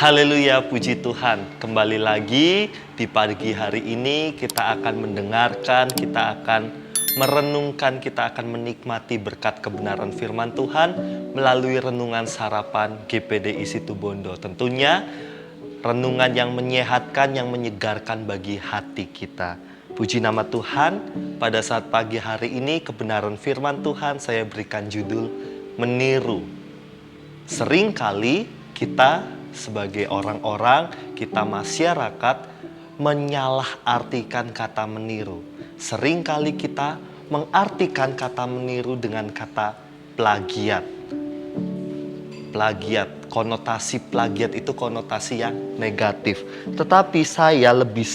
Haleluya, puji Tuhan. Kembali lagi di pagi hari ini kita akan mendengarkan, kita akan merenungkan, kita akan menikmati berkat kebenaran firman Tuhan melalui renungan sarapan GPDI Situbondo. Tentunya renungan yang menyehatkan, yang menyegarkan bagi hati kita. Puji nama Tuhan, pada saat pagi hari ini kebenaran firman Tuhan saya berikan judul Meniru. Seringkali kita sebagai orang-orang, kita masyarakat menyalahartikan kata meniru. Seringkali kita mengartikan kata meniru dengan kata plagiat. Plagiat, konotasi plagiat itu konotasi yang negatif. Tetapi saya lebih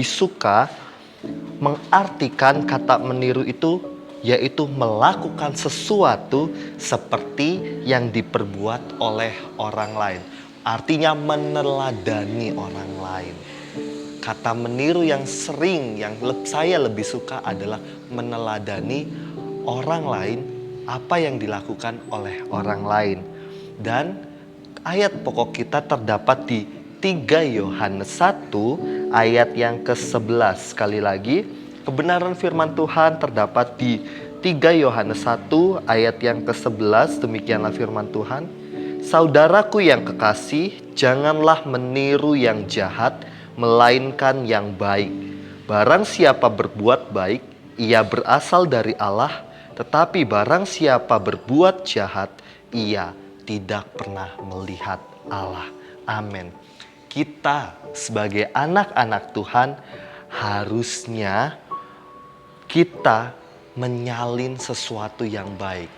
suka mengartikan kata meniru itu yaitu melakukan sesuatu seperti yang diperbuat oleh orang lain. Artinya meneladani orang lain. Kata meniru yang saya lebih suka adalah meneladani orang lain, apa yang dilakukan oleh orang lain. Dan ayat pokok kita terdapat di 3 Yohanes 1 ayat yang ke-11. Sekali lagi, kebenaran firman Tuhan terdapat di 3 Yohanes 1 ayat yang ke-11. Demikianlah firman Tuhan. Saudaraku yang kekasih, janganlah meniru yang jahat, melainkan yang baik. Barang siapa berbuat baik, ia berasal dari Allah. Tetapi barang siapa berbuat jahat, ia tidak pernah melihat Allah. Amin. Kita sebagai anak-anak Tuhan harusnya kita menyalin sesuatu yang baik.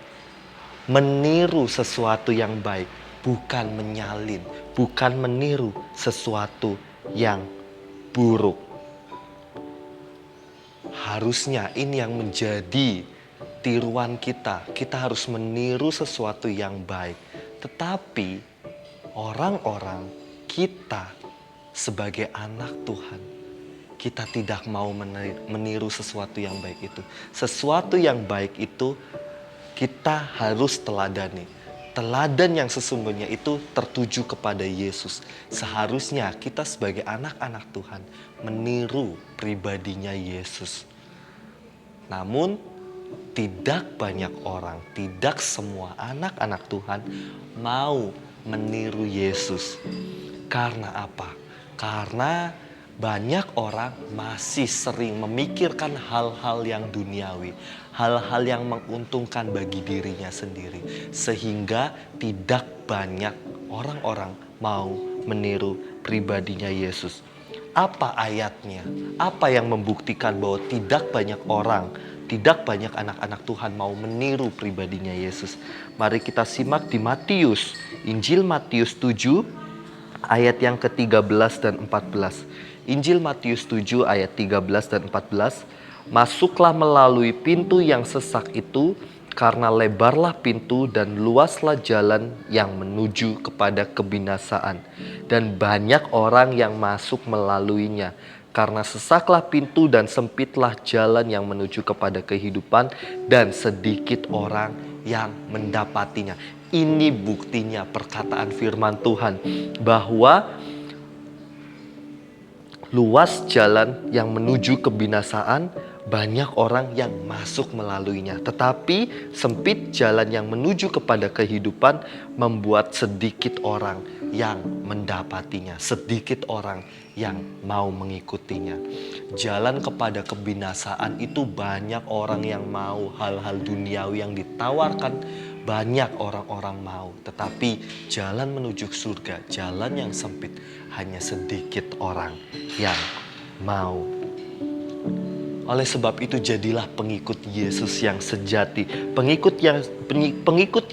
Meniru sesuatu yang baik, bukan menyalin, bukan meniru sesuatu yang buruk. Harusnya ini yang menjadi tiruan kita. Kita harus meniru sesuatu yang baik. Tetapi orang-orang kita sebagai anak Tuhan, kita tidak mau meniru sesuatu yang baik itu. Sesuatu yang baik itu kita harus teladani. Teladan yang sesungguhnya itu tertuju kepada Yesus. Seharusnya kita sebagai anak-anak Tuhan meniru pribadinya Yesus. Namun tidak banyak orang, tidak semua anak-anak Tuhan mau meniru Yesus. Karena apa? Karena banyak orang masih sering memikirkan hal-hal yang duniawi, hal-hal yang menguntungkan bagi dirinya sendiri, sehingga tidak banyak orang-orang mau meniru pribadinya Yesus. Apa ayatnya? Apa yang membuktikan bahwa tidak banyak orang, tidak banyak anak-anak Tuhan mau meniru pribadinya Yesus? Mari kita simak di Matius, Injil Matius 7 ayat yang ke-13 dan 14. Injil Matius 7 ayat 13 dan 14. Masuklah melalui pintu yang sesak itu, karena lebarlah pintu dan luaslah jalan yang menuju kepada kebinasaan, dan banyak orang yang masuk melaluinya. Karena sesaklah pintu dan sempitlah jalan yang menuju kepada kehidupan, dan sedikit orang yang mendapatinya. Ini buktinya perkataan firman Tuhan bahwa luas jalan yang menuju kebinasaan, banyak orang yang masuk melaluinya. Tetapi sempit jalan yang menuju kepada kehidupan, membuat sedikit orang yang mendapatinya, sedikit orang yang mau mengikutinya. Jalan kepada kebinasaan itu banyak orang yang mau, hal-hal duniawi yang ditawarkan banyak orang-orang mau. Tetapi jalan menuju surga, jalan yang sempit, hanya sedikit orang yang mau. Oleh sebab itu jadilah pengikut Yesus yang sejati. Pengikut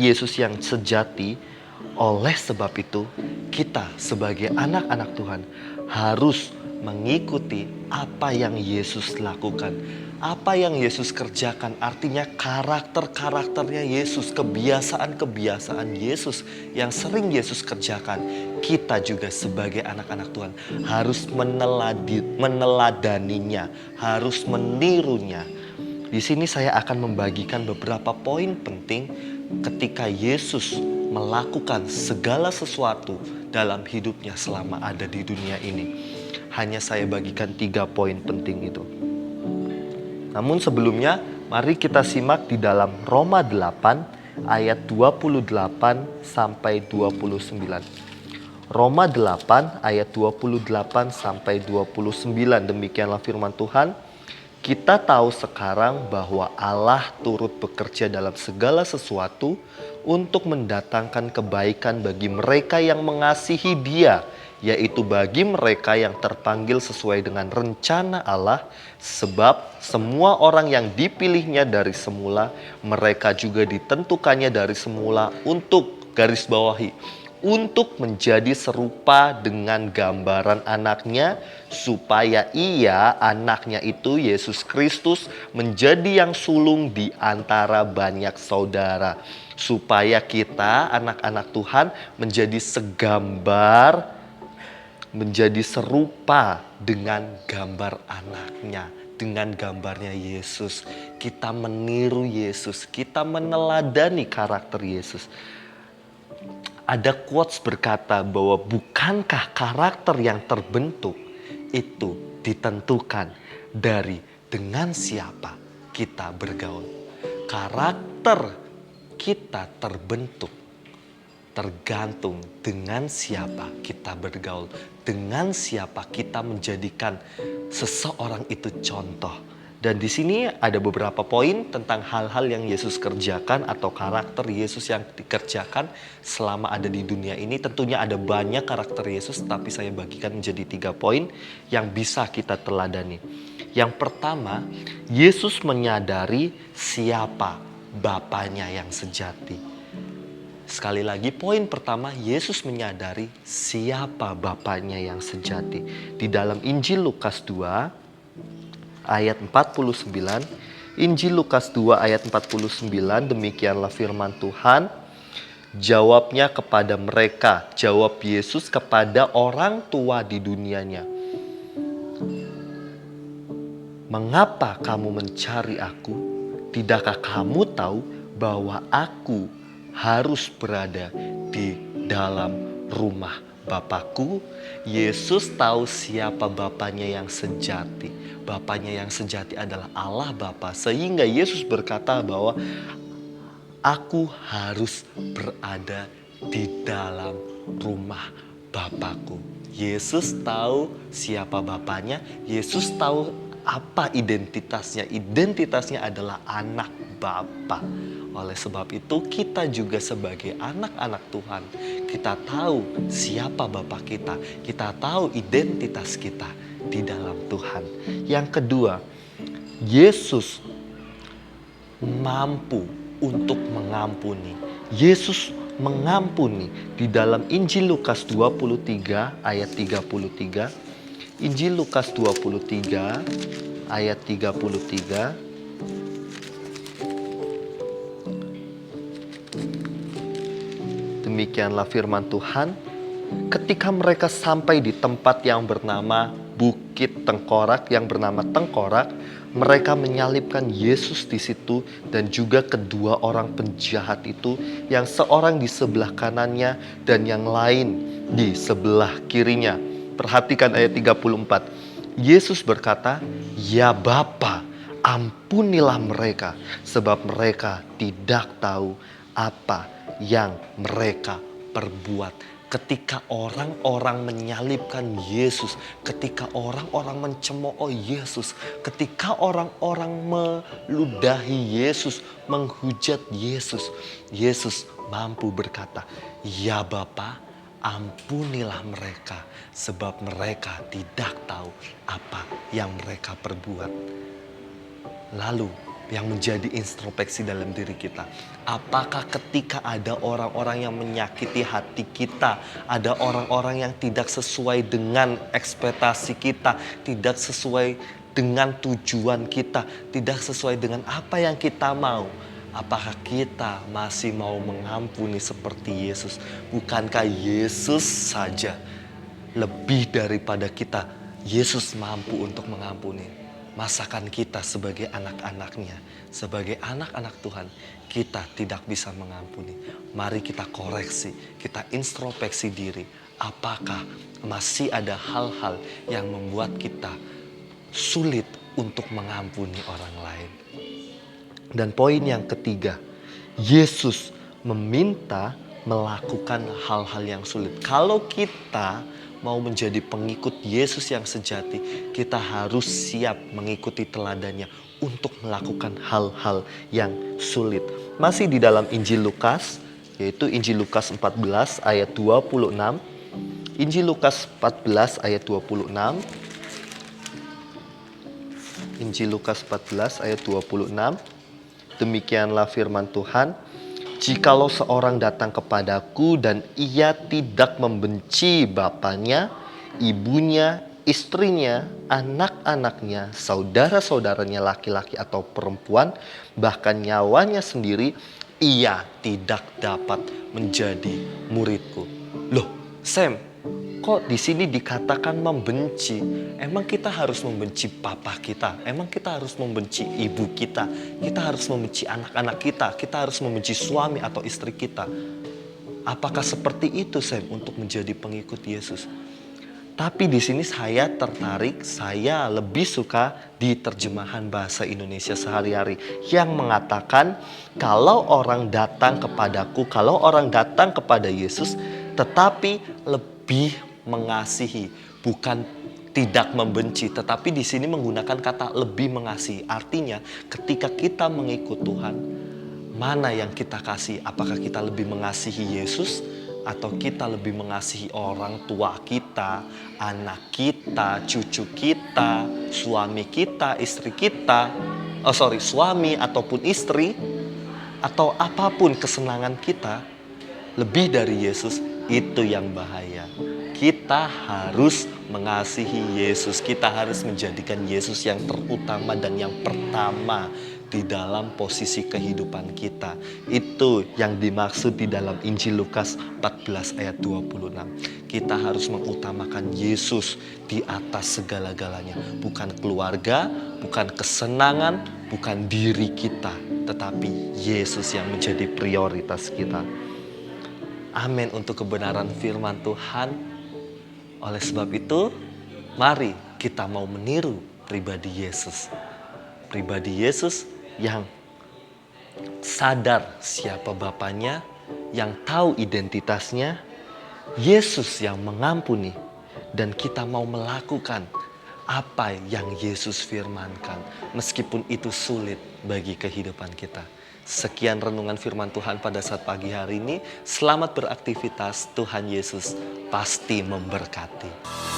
Yesus yang sejati. Oleh sebab itu kita sebagai anak-anak Tuhan harus mengikuti apa yang Yesus lakukan, apa yang Yesus kerjakan. Artinya karakter-karakternya Yesus, kebiasaan-kebiasaan Yesus yang sering Yesus kerjakan. Kita juga sebagai anak-anak Tuhan harus meneladaninya, harus menirunya. Di sini saya akan membagikan beberapa poin penting ketika Yesus melakukan segala sesuatu dalam hidupnya selama ada di dunia ini. Hanya saya bagikan 3 poin penting itu. Namun sebelumnya, mari kita simak di dalam Roma 8 ayat 28 sampai 29. Roma 8 ayat 28 sampai 29, demikianlah firman Tuhan. Kita tahu sekarang bahwa Allah turut bekerja dalam segala sesuatu untuk mendatangkan kebaikan bagi mereka yang mengasihi Dia, yaitu bagi mereka yang terpanggil sesuai dengan rencana Allah. Sebab semua orang yang dipilihnya dari semula, mereka juga ditentukannya dari semula untuk, garis bawahi, untuk menjadi serupa dengan gambaran anaknya, supaya ia, anaknya itu Yesus Kristus, menjadi yang sulung di antara banyak saudara. Supaya kita, anak-anak Tuhan, menjadi segambar, menjadi serupa dengan gambar anaknya, dengan gambarnya Yesus. Kita meniru Yesus, kita meneladani karakter Yesus. Ada quotes berkata bahwa bukankah karakter yang terbentuk itu ditentukan dari dengan siapa kita bergaul. Karakter kita terbentuk tergantung dengan siapa kita bergaul, dengan siapa kita menjadikan seseorang itu contoh. Dan di sini ada beberapa poin tentang hal-hal yang Yesus kerjakan atau karakter Yesus yang dikerjakan selama ada di dunia ini. Tentunya ada banyak karakter Yesus, tapi saya bagikan menjadi 3 poin yang bisa kita teladani. Yang pertama, Yesus menyadari siapa Bapanya yang sejati. Sekali lagi, poin pertama, Yesus menyadari siapa Bapanya yang sejati. Di dalam Injil Lukas 2 ayat 49, Injil Lukas 2 ayat 49, demikianlah firman Tuhan. Jawabnya kepada mereka, jawab Yesus kepada orang tua di dunianya. Mengapa kamu mencari aku? Tidakkah kamu tahu bahwa aku harus berada di dalam rumah Bapakku? Yesus tahu siapa Bapanya yang sejati. Bapanya yang sejati adalah Allah Bapa. Sehingga Yesus berkata bahwa aku harus berada di dalam rumah Bapakku. Yesus tahu siapa Bapanya. Yesus tahu apa identitasnya. Identitasnya adalah anak Bapa. Oleh sebab itu kita juga sebagai anak-anak Tuhan, kita tahu siapa Bapa kita. Kita tahu identitas kita di dalam Tuhan. Yang kedua, Yesus mampu untuk mengampuni. Yesus mengampuni. Di dalam Injil Lukas 23 ayat 33. Injil Lukas 23 ayat 33. Demikianlah firman Tuhan. Ketika mereka sampai di tempat yang bernama Bukit Tengkorak, yang bernama Tengkorak, mereka menyalibkan Yesus di situ dan juga kedua orang penjahat itu, yang seorang di sebelah kanannya dan yang lain di sebelah kirinya. Perhatikan ayat 34. Yesus berkata, "Ya Bapa, ampunilah mereka, sebab mereka tidak tahu apa yang mereka perbuat." Ketika orang-orang menyalibkan Yesus, ketika orang-orang mencemooh Yesus, ketika orang-orang meludahi Yesus, menghujat Yesus, Yesus mampu berkata, "Ya Bapa, ampunilah mereka, sebab mereka tidak tahu apa yang mereka perbuat." Lalu yang menjadi introspeksi dalam diri kita, apakah ketika ada orang-orang yang menyakiti hati kita, ada orang-orang yang tidak sesuai dengan ekspektasi kita, tidak sesuai dengan tujuan kita, tidak sesuai dengan apa yang kita mau, apakah kita masih mau mengampuni seperti Yesus? Bukankah Yesus saja lebih daripada kita? Yesus mampu untuk mengampuni. masakan kita sebagai anak-anaknya, sebagai anak-anak Tuhan, kita tidak bisa mengampuni. Mari kita koreksi, kita introspeksi diri. Apakah masih ada hal-hal yang membuat kita sulit untuk mengampuni orang lain? Dan poin yang ketiga, Yesus meminta melakukan hal-hal yang sulit. Kalau kita mau menjadi pengikut Yesus yang sejati, kita harus siap mengikuti teladannya untuk melakukan hal-hal yang sulit. Masih di dalam Injil Lukas, yaitu Injil Lukas 14 ayat 26. Injil Lukas 14 ayat 26. Injil Lukas 14 ayat 26. Demikianlah firman Tuhan. Jikalau seorang datang kepadaku dan ia tidak membenci bapaknya, ibunya, istrinya, anak-anaknya, saudara-saudaranya laki-laki atau perempuan, bahkan nyawanya sendiri, ia tidak dapat menjadi muridku. Loh, Sam, kok di sini dikatakan membenci? Emang kita harus membenci papa kita? Emang kita harus membenci ibu kita? Kita harus membenci anak-anak kita? Kita harus membenci suami atau istri kita? Apakah seperti itu, Sam, untuk menjadi pengikut Yesus? Tapi di sini saya tertarik, saya lebih suka di terjemahan bahasa Indonesia sehari-hari yang mengatakan kalau orang datang kepadaku, kalau orang datang kepada Yesus, tetapi lebih mengasihi, bukan tidak membenci, tetapi di sini menggunakan kata lebih mengasihi. Artinya ketika kita mengikut Tuhan, mana yang kita kasih? Apakah kita lebih mengasihi Yesus atau kita lebih mengasihi orang tua kita, anak kita, cucu kita, suami kita, istri kita, suami ataupun istri, atau apapun kesenangan kita lebih dari Yesus? Itu yang bahaya. Kita harus mengasihi Yesus. Kita harus menjadikan Yesus yang terutama dan yang pertama di dalam posisi kehidupan kita. Itu yang dimaksud di dalam Injil Lukas 14 ayat 26. Kita harus mengutamakan Yesus di atas segala-galanya. Bukan keluarga, bukan kesenangan, bukan diri kita, tetapi Yesus yang menjadi prioritas kita. Amin untuk kebenaran firman Tuhan. Oleh sebab itu, mari kita mau meniru pribadi Yesus. Pribadi Yesus yang sadar siapa Bapaknya, yang tahu identitasnya, Yesus yang mengampuni, dan kita mau melakukan apa yang Yesus firmankan, meskipun itu sulit bagi kehidupan kita. Sekian renungan firman Tuhan pada saat pagi hari ini. Selamat beraktivitas, Tuhan Yesus pasti memberkati.